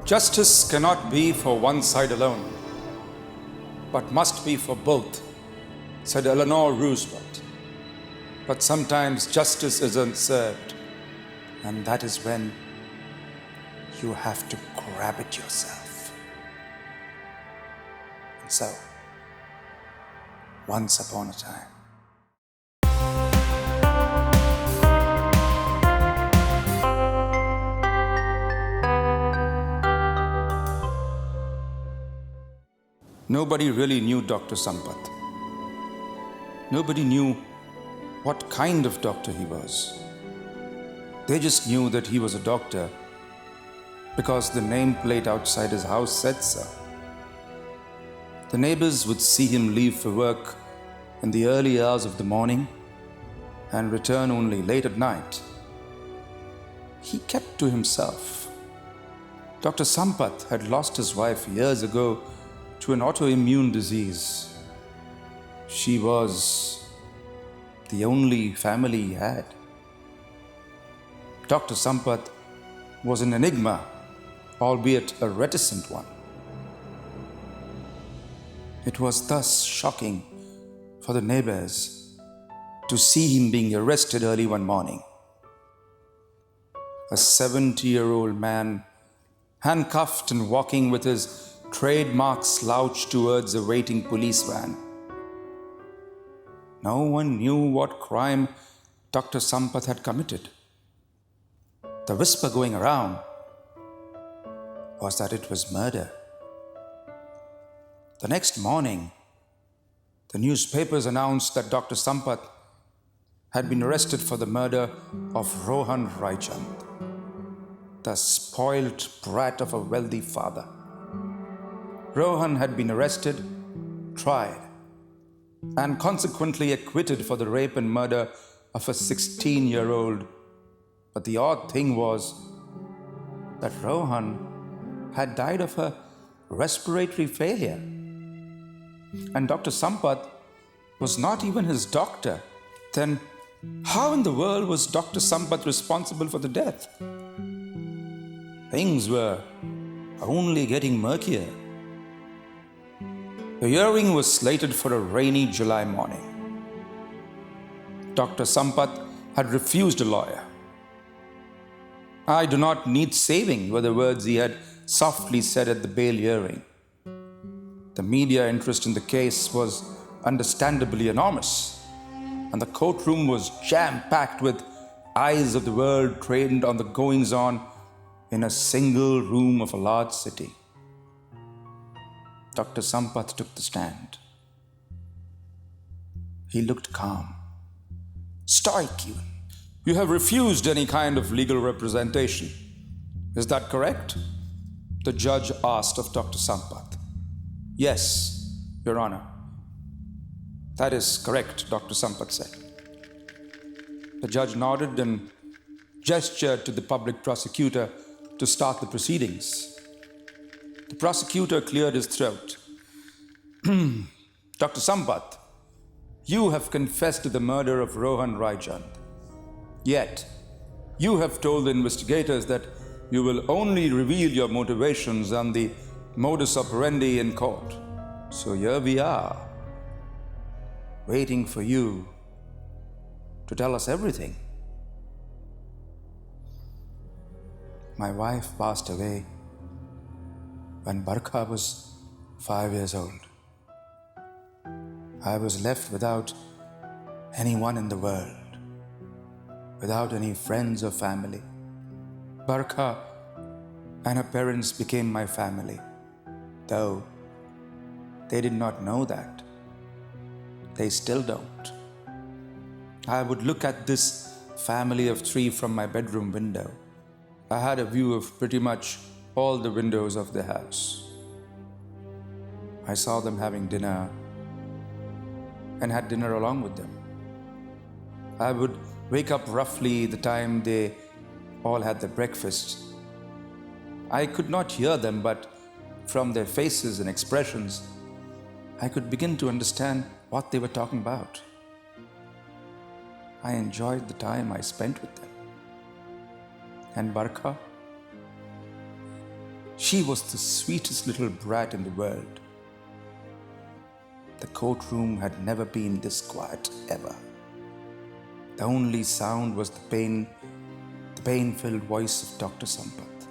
Justice cannot be for one side alone, but must be for both, said Eleanor Roosevelt. But sometimes justice isn't served, and that is when you have to grab it yourself. And so, once upon a time, nobody really knew Dr. Sampat. Nobody knew what kind of doctor he was. They just knew that he was a doctor because the nameplate outside his house said so. The neighbors would see him leave for work in the early hours of the morning and return only late at night. He kept to himself. Dr. Sampat had lost his wife years ago to an autoimmune disease. She was the only family he had. Dr. Sampat was an enigma, albeit a reticent one. It was thus shocking for the neighbors to see him being arrested early one morning. A 70-year-old man, handcuffed and walking with his trademark slouch towards a waiting police van. No one knew what crime Dr. Sampat had committed. The whisper going around was that it was murder. The next morning, the newspapers announced that Dr. Sampat had been arrested for the murder of Rohan Raichand, the spoilt brat of a wealthy father. Rohan had been arrested, tried, and consequently acquitted for the rape and murder of a 16-year-old. But the odd thing was that Rohan had died of a respiratory failure. And Dr. Sampat was not even his doctor. Then how in the world was Dr. Sampat responsible for the death? Things were only getting murkier. The hearing was slated for a rainy July morning. Dr. Sampat had refused a lawyer. "I do not need saving," were the words he had softly said at the bail hearing. The media interest in the case was understandably enormous, and the courtroom was jam-packed with eyes of the world trained on the goings-on in a single room of a large city. Dr. Sampat took the stand. He looked calm, stoic even. "You have refused any kind of legal representation. Is that correct?" the judge asked of Dr. Sampat. "Yes, Your Honor." "That is correct," Dr. Sampat said. The judge nodded and gestured to the public prosecutor to start the proceedings. The prosecutor cleared his throat. "Dr. Sampat, you have confessed to the murder of Rohan Raichand. Yet, you have told the investigators that you will only reveal your motivations and the modus operandi in court. So here we are, waiting for you to tell us everything." My wife passed away when Barkha was 5 years old. I was left without anyone in the world, without any friends or family. Barkha and her parents became my family, though they did not know that. They still don't. I would look at this family of 3 from my bedroom window. I had a view of pretty much all the windows of the house. I saw them having dinner and had dinner along with them. I would wake up roughly the time they all had their breakfast. I could not hear them, but from their faces and expressions, I could begin to understand what they were talking about. I enjoyed the time I spent with them. And Barkha? She was the sweetest little brat in the world. The courtroom had never been this quiet ever. The only sound was the pain-filled voice of Dr. Sampat.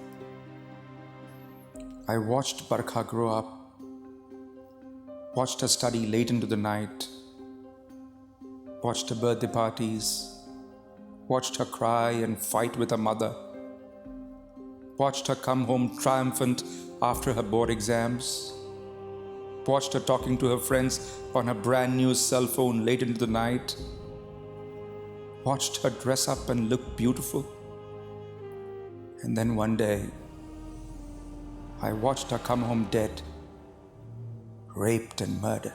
I watched Barkha grow up, watched her study late into the night, watched her birthday parties, watched her cry and fight with her mother, watched her come home triumphant after her board exams, watched her talking to her friends on her brand new cell phone late into the night, watched her dress up and look beautiful. And then one day, I watched her come home dead, raped and murdered.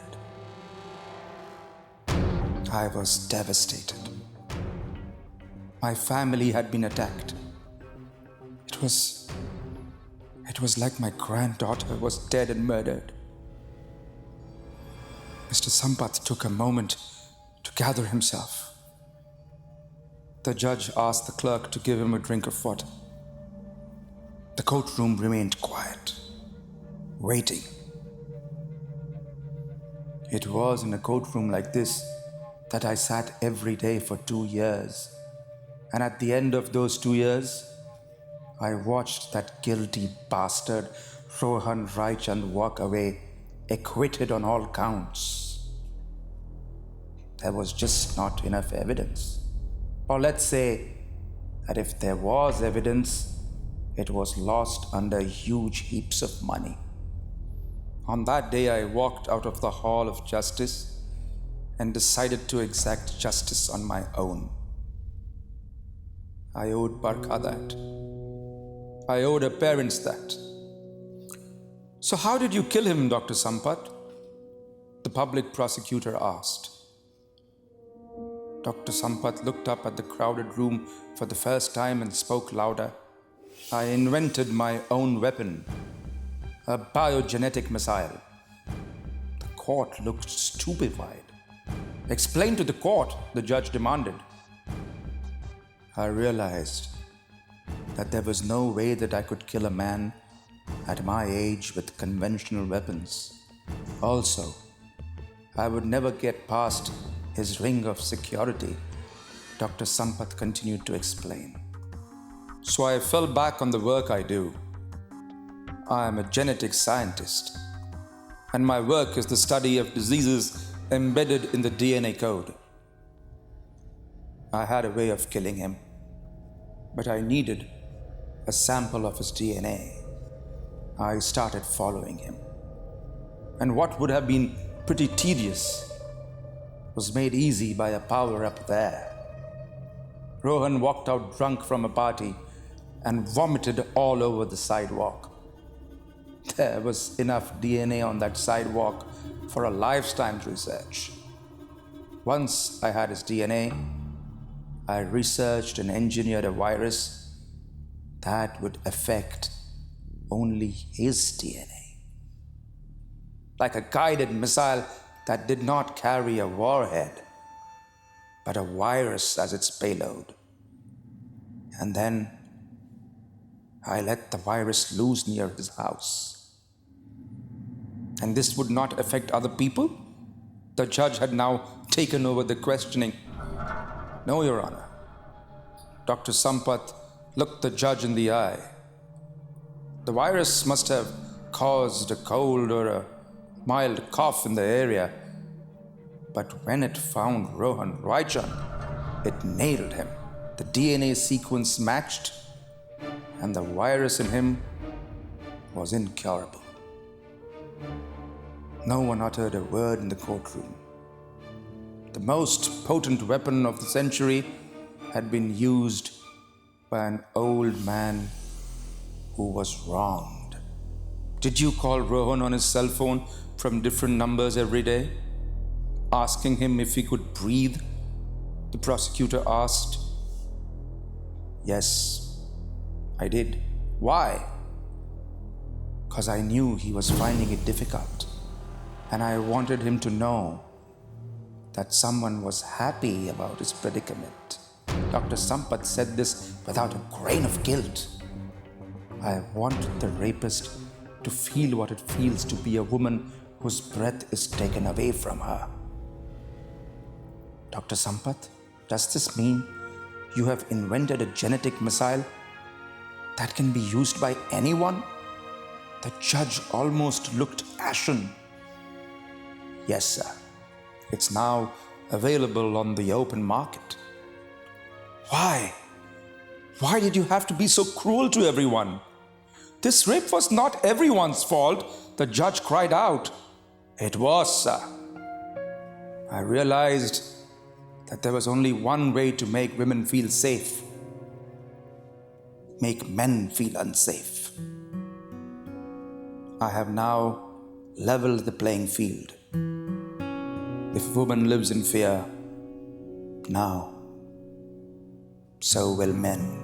I was devastated. My family had been attacked. It was like my granddaughter was dead and murdered. Mr. Sampat took a moment to gather himself. The judge asked the clerk to give him a drink of water. The courtroom remained quiet, waiting. It was in a courtroom like this that I sat every day for 2 years. And at the end of those 2 years, I watched that guilty bastard Rohan Raichand walk away, acquitted on all counts. There was just not enough evidence. Or let's say that if there was evidence, it was lost under huge heaps of money. On that day, I walked out of the Hall of Justice and decided to exact justice on my own. I owed Barkha that. I owed her parents that. So how did you kill him, Dr. Sampat? The public prosecutor asked. Dr. Sampat looked up at the crowded room for the first time and spoke louder. I invented my own weapon, a biogenetic missile. The court looked stupefied. Explain to the court, the judge demanded. I realized that there was no way that I could kill a man at my age with conventional weapons. Also, I would never get past his ring of security, Dr. Sampat continued to explain. So I fell back on the work I do. I am a genetic scientist, and my work is the study of diseases embedded in the DNA code. I had a way of killing him, but I needed a sample of his DNA. I started following him, and what would have been pretty tedious was made easy by a power up there. Rohan walked out drunk from a party and vomited all over the sidewalk. There was enough DNA on that sidewalk for a lifetime's research. Once I had his DNA, I researched and engineered a virus that would affect only his DNA. Like a guided missile that did not carry a warhead, but a virus as its payload. And then I let the virus loose near his house. And this would not affect other people? The judge had now taken over the questioning. No, Your Honor. Dr. Sampat looked the judge in the eye. The virus must have caused a cold or a mild cough in the area, but when it found Rohan Raichand, it nailed him. The DNA sequence matched, and the virus in him was incurable. No one uttered a word in the courtroom. The most potent weapon of the century had been used by an old man who was wronged. Did you call Rohan on his cell phone from different numbers every day, asking him if he could breathe? The prosecutor asked. Yes, I did. Why? Because I knew he was finding it difficult, and I wanted him to know that someone was happy about his predicament. Dr. Sampat said this without a grain of guilt. I want the rapist to feel what it feels to be a woman whose breath is taken away from her. Dr. Sampat, does this mean you have invented a genetic missile that can be used by anyone? The judge almost looked ashen. Yes, sir. It's now available on the open market. Why? Why did you have to be so cruel to everyone? This rape was not everyone's fault, the judge cried out. It was, sir. I realized that there was only one way to make women feel safe. Make men feel unsafe. I have now leveled the playing field. If woman lives in fear, now, so will men.